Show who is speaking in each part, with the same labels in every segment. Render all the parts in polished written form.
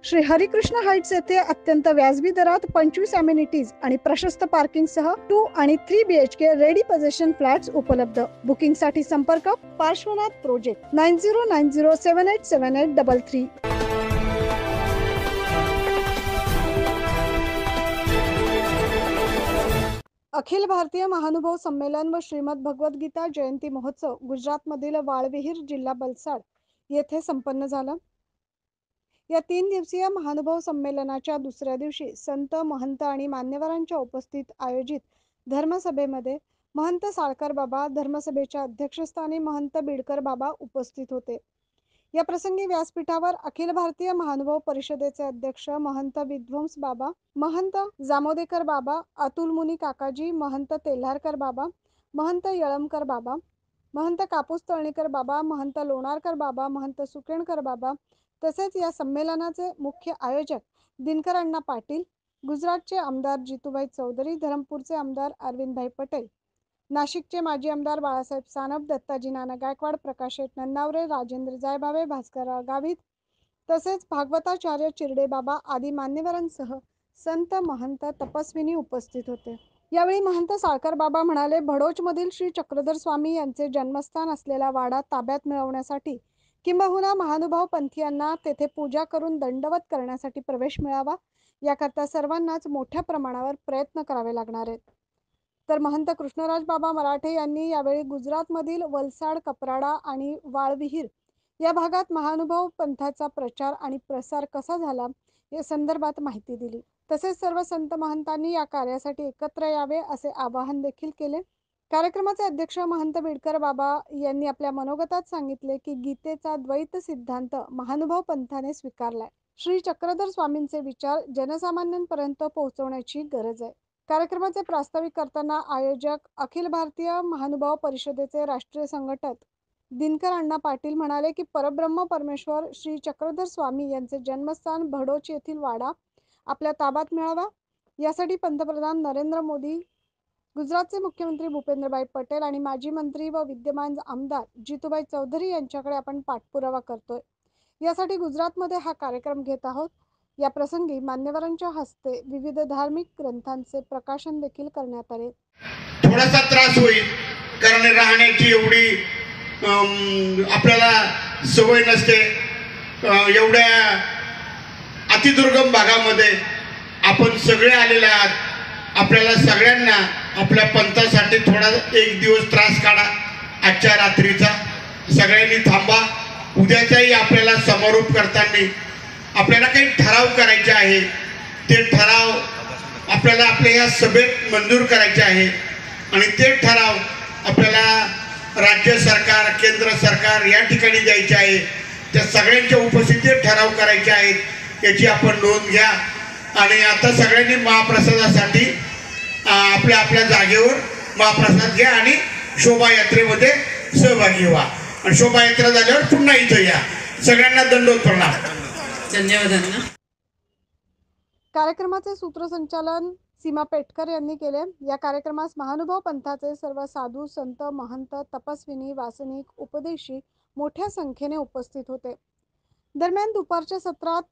Speaker 1: Shri Harikrishna Heights येथे अत्यंत व्याजबी दरात 25 अमेनिटीज आणि प्रशस्त पार्किंग सह 2 आणि 3 BHK रेडी पोझिशन फ्लॅट्स उपलब्ध। बुकिंग साठी संपर्क पार्श्वनाथ प्रोजेक्ट 9090787833। अखिल भारतीय महानुभव संमेलन व श्रीमद भगवद गीता जयंती महोत्सव गुजरातमधील वाळविहीर जिल्हा वलसाड येथे संपन्न झाला। या 3 दिवसीय महानुभव संमेलनाच्या दुसऱ्या दिवशी संत महंत आणि मान्यवरांच्या उपस्थित आयोजित धर्मसभेमध्ये महंत साळकर बाबा, धर्मसभेच्या अध्यक्षस्थानी महंत बिडकर बाबा उपस्थित होते। या प्रसंगी व्यासपीठावर अखिल भारतीय महानुभव परिषदेचे अध्यक्ष महंत विध्वंस बाबा, महंत जामोदेकर बाबा, अतुल मुनी काकाजी, महंत तेल्हारकर बाबा, महंत यळमकर बाबा, महंत कापूस तळणीकर बाबा, महंत लोणारकर बाबा, महंत सुकेणकर बाबा, तसेच या संमेलनाचे मुख्य आयोजक दिनकर अण्णा पाटील, गुजरातचे आमदार जितूभाई चौधरी, धरमपूरचे आमदार अरविंदभाई पटेल, नाशिकचे माजी आमदार बाळासाहेब सानप, दत्ताजी नाना गायकवाड, प्रकाश शेठ नन्नावरे, राजेंद्र जायभावे, भास्करराव गावित तसेच भागवताचार्य चिरडे बाबा आदी मान्यवरांसह संत महंत तपस्विनी उपस्थित होते। यावेळी महंत साळकर बाबा म्हणाले, भडोचमधील श्री चक्रधर स्वामी यांचे जन्मस्थान असलेला वाडा ताब्यात मिळवण्यासाठी किंबहुना महानुभाव पंथीयांना तेथे पूजा करून दंडवत करण्यासाठी प्रवेश मिळावा, याकरता सर्वांनाच मोठ्या प्रमाणावर प्रयत्न करावे लागणार आहेत। तर महंत कृष्णराज बाबा मराठे यांनी यावेळी गुजरातमधील वलसाड, कपराडा आणि वाळविहीर या भागात महानुभाव पंथाचा प्रचार आणि प्रसार कसा झाला या संदर्भात माहिती दिली। तसेच सर्व संत महंतांनी या कार्यासाठी एकत्र यावे असे आवाहन देखील केले। कार्यक्रमाचे अध्यक्ष महंत बिडकर बाबा यांनी आपल्या मनोगतात सांगितले की गीतेचा द्वैत सिद्धांत महानुभाव पंथाने स्वीकारलाय। श्री चक्रधर स्वामींचे विचार जनसामान्यांपर्यंत पोहोचवण्याची गरज आहे। कार्यक्रमाचे प्रास्ताविक करताना आयोजक अखिल भारतीय महानुभाव परिषदेचे राष्ट्रीय संघटक दिनकर अण्णा पाटील म्हणाले की परब्रह्म परमेश्वर श्री चक्रधर स्वामी यांचे जन्मस्थान भडोच येथील वाडा आपल्या ताब्यात मिळावा, यासाठी पंतप्रधान नरेंद्र मोदी, गुजरातचे मुख्यमंत्री भूपेंद्रभाई पटेल आणि माजी मंत्री व विद्यमान आमदार जितूभाई चौधरी यांच्याकडे आपण पाठपुरावा करतोय। यासाठी गुजरातमध्ये हा कार्यक्रम घेत आहोत। या प्रसंगी मान्यवरांच्या हस्ते विविध धार्मिक ग्रंथांचे प्रकाशन देखील करण्यात आले।
Speaker 2: थोडासा त्रास होईल कारण राहण्याची एवढी आपल्याला सवय नसते। एवढ्या अतिदुर्गम भागामध्ये आपण सगळे आलेले आहात। आपल्याला सगळ्यांना आपल्या पंथासाठी थोडा एक दिवस त्रास काढा, आजच्या रात्रीचा सगळ्यांनी थांबा। उद्याचाही आपल्याला समारोप करताना आपल्याला काही ठराव करायचे आहे, ते ठराव आपल्याला आपल्या या सभेत मंजूर करायचे आहे आणि ते ठराव आपल्याला राज्य सरकार, केंद्र सरकार या ठिकाणी द्यायचे आहे। त्या सगळ्यांच्या उपस्थितीत ठराव करायचे आहेत, याची आपण नोंद घ्या। आणि आता सगळ्यांनी महाप्रसादासाठी आपल्या आपल्या जागेवर महाप्रसाद घ्या आणि शोभायात्रेमध्ये सहभागी व्हा। आणि शोभायात्रा झाल्यावर पुन्हा इथं या। सगळ्यांना दंडवत प्रणाम।
Speaker 3: धन्यवाद।
Speaker 1: कार्यक्रमाचे सूत्रसंचालन सीमा पेटकर यांनी केले। या कार्यक्रमास महानुभाव पंथाचे सर्व साधू, संत, महंत, तपस्विनी, वासनिक, उपदेशी मोठ्या संख्येने उपस्थित होते। दरम्यान दुपारच्या सत्रात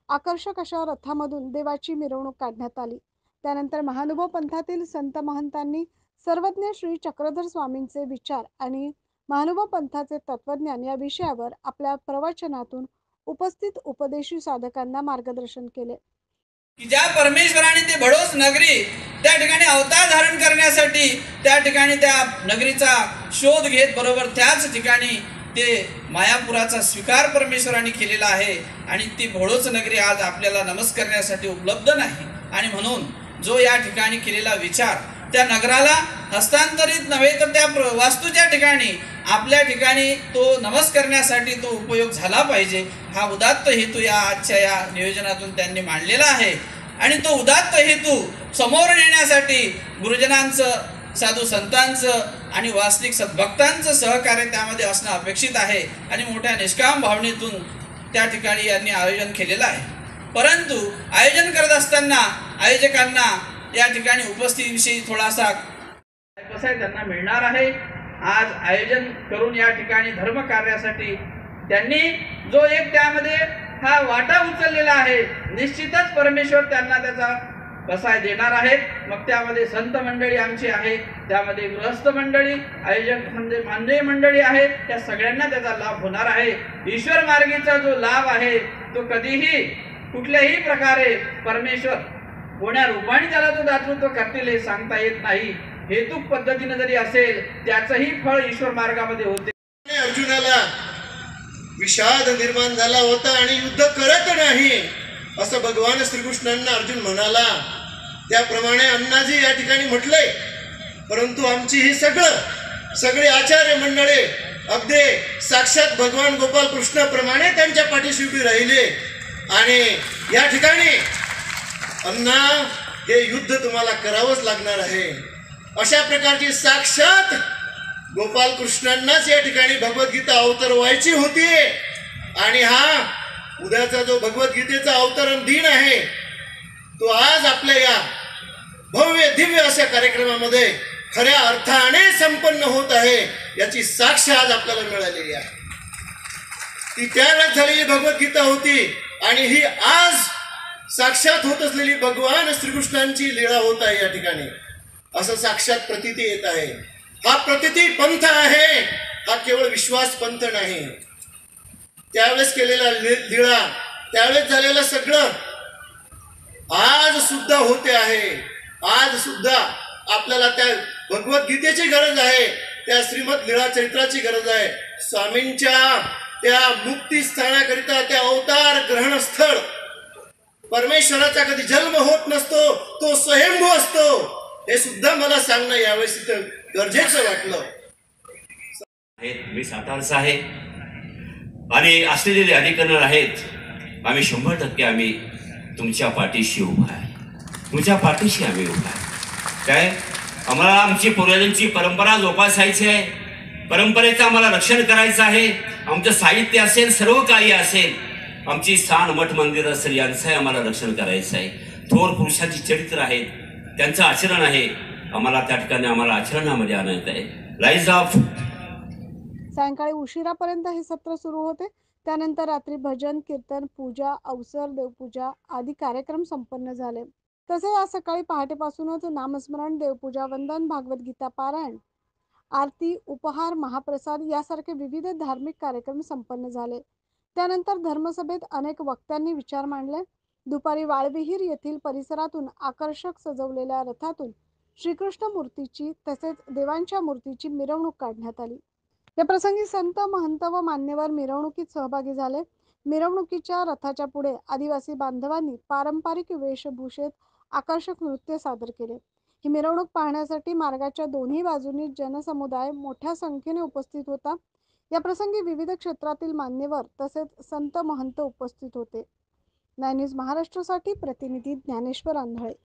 Speaker 1: आकर्षक अशा रथामधून देवाची मिरवणूक काढण्यात आली। त्यानंतर महानुभाव पंथातील संत महंतांनी सर्वज्ञ श्री चक्रधर स्वामींचे विचार आणि महानुभाव पंथाचे तत्वज्ञान या विषयावर आपल्या प्रवचनातून उपस्थित उपदेशी साधकांना मार्गदर्शन केले।
Speaker 3: की ज्या परमेश्वराने ते भडोस नगरी त्या ठिकाणी अवतार धारण करण्यासाठी त्या ठिकाणी त्या नगरीचा शोध घेत बरोबर त्याच ठिकाणी ते मायापुराचा स्वीकार परमेश्वराने केलेला आहे आणि ती भडोच नगरी आज आपल्याला नमस्कारण्यासाठी उपलब्ध नाही। आणि म्हणून जो या ठिकाणी केलेला विचार त्या नगराला हस्तांतरित नव्हे तर त्या वास्तूच्या ठिकाणी आपल्या ठिकाणी तो नमस्कारण्यासाठी तो उपयोग झाला पाहिजे, हा उदात्त हेतू या आजच्या या नियोजनातून त्यांनी मांडलेला आहे। आणि तो उदात्त हेतू समोर नेण्यासाठी गुरुजनांचं, साधू संतांचं आणि वास्तविक सद्भक्तांचं सहकार्य त्यामध्ये असणं अपेक्षित आहे। आणि मोठ्या निष्काम भावनेतून त्या ठिकाणी यांनी आयोजन केलेलं आहे। परंतु आयोजन करत असताना आयोजकांना या ठिकाणी उपस्थितीविषयी थोडासा कसा त्यांना मिळणार आहे। आज आयोजन करून या ठिकाणी धर्म कार्यासाठी त्यांनी जो एक त्यामध्ये हा वाटा उचललेला आहे, निश्चितच परमेश्वर त्यांना त्याचा बसाय देणार आहेत. मग त्यामध्ये संत मंडळी आमची आहे, त्यामध्ये गृहस्थ मंडळी, आयोजक म्हणजे मान्य मंडळी आहे, त्या सगळ्यांना त्याचा लाभ होणार आहे. ईश्वर मार्गीचा जो लाभ आहे तो कधीही कुठल्याही प्रकारे परमेश्वर कोण्या रूपाने त्याला तो दातृत्व करतील हे सांगता येत नाही. हेतुक पद्धतीने जरी असेल त्याचंही फळ ईश्वर मार्गामध्ये होते.
Speaker 4: अर्जुनाला विषाद निर्माण झाला होता आणि युद्ध करत नाही असं भगवान श्रीकृष्णांना अर्जुन म्हणाला. त्याप्रमाणे अण्णाजी या ठिकाणी म्हटलंय. परंतु आमची ही सगळे आचार्य मंडळे अगदी साक्षात भगवान गोपाल कृष्णाप्रमाणे त्यांच्या पाठीशी उभी राहिले. आणि या ठिकाणी अण्णा हे युद्ध तुम्हाला करावंच लागणार आहे अशा प्रकारची साक्षात गोपाल कृष्णांनाच या ठिकाणी भगवद्गीता अवतरवायची होती. आणि हा उद्याचा जो भगवद्गीतेचा अवतरण दिन आहे तो आज आपल्या या भव्य दिव्य अशा कार्यक्रमामध्ये खऱ्या अर्थाने संपन्न होत आहे याची साक्ष आज आपल्याला मिळालेली आहे. ती त्यावेळेस झालेली भगवद्गीता होती आणि ही आज साक्षात होत असलेली भगवान श्रीकृष्णांची लीळा होत आहे या ठिकाणी असं साक्षात प्रतीती येत आहे. हा प्रतीती पंथ आहे, हा केवळ विश्वास पंथ नाही. त्यावेळेस केलेला लीळा, त्यावेळेस झालेलं सगळं आज सुद्धा होते आहे. आज सुद्धा आपल्याला त्या भगवद्गीतेची गरज आहे, त्या श्रीमद लीळा चरित्राची गरज आहे. स्वामींच्या त्या मुक्तीस्थानाकरिता त्या अवतार ग्रहण स्थळ परमेश्वराचा कधी जन्म होत नसतो, तो स्वयंभू असतो हे सुद्धा मला सांगणं यावेळेस इथं गरजेचं वाटलं.
Speaker 5: मी सातारचा आहे आणि असलेले अधिकारी आहेत. आम्ही 100% आम्ही तुमच्या पाठीशी उभा आहे, तुमच्या पाठीशी आम्ही उभा आहे. काय आम्हाला आमची पूर्वजांची परंपरा जोपासायची आहे, परंपरेचं आम्हाला रक्षण करायचं आहे. आमचं साहित्य असेल, सर्व काही असेल, आमची स्थान मठ मंदिर असेल, यांचंही आम्हाला रक्षण करायचं आहे. थोर पुरुषांची चरित्र आहेत, त्यांचं आचरण आहे, आम्हाला त्या ठिकाणी आम्हाला आचरणामध्ये आणायचं आहे. राईज ऑफ
Speaker 1: सायंकाळी उशिरापर्यंत हे सत्र सुरू होते. त्यानंतर रात्री भजन, कीर्तन, पूजा, अवसर, देवपूजा आदी कार्यक्रम संपन्न झाले. तसेच आज सकाळी पहाटेपासूनच नामस्मरण, देवपूजा, वंदन, भागवत गीता पारायण, आरती, उपहार, महाप्रसाद यासारखे विविध धार्मिक कार्यक्रम संपन्न झाले. त्यानंतर धर्मसभेत अनेक वक्त्यांनी विचार मांडले. दुपारी वाळविहीर येथील परिसरातून आकर्षक सजवलेल्या रथातून श्रीकृष्ण मूर्तीची तसेच देवांच्या मूर्तीची मिरवणूक काढण्यात आली. या प्रसंगी संत, महंत व मान्यवर मिरवणुकीत सहभागी झाले. मिरवणुकीच्या रथाच्या पुढे आदिवासी बांधवांनी पारंपरिक वेशभूषेत आकर्षक नृत्य सादर केले. ही मिरवणूक पाहण्यासाठी मार्गाच्या दोन्ही बाजूंनी जनसमुदाय मोठ्या संख्येने उपस्थित होता. या प्रसंगी विविध क्षेत्रातील मान्यवर तसेच संत महंत उपस्थित होते. 9 न्यूज महाराष्ट्रासाठी प्रतिनिधी ज्ञानेश्वर आंधळे.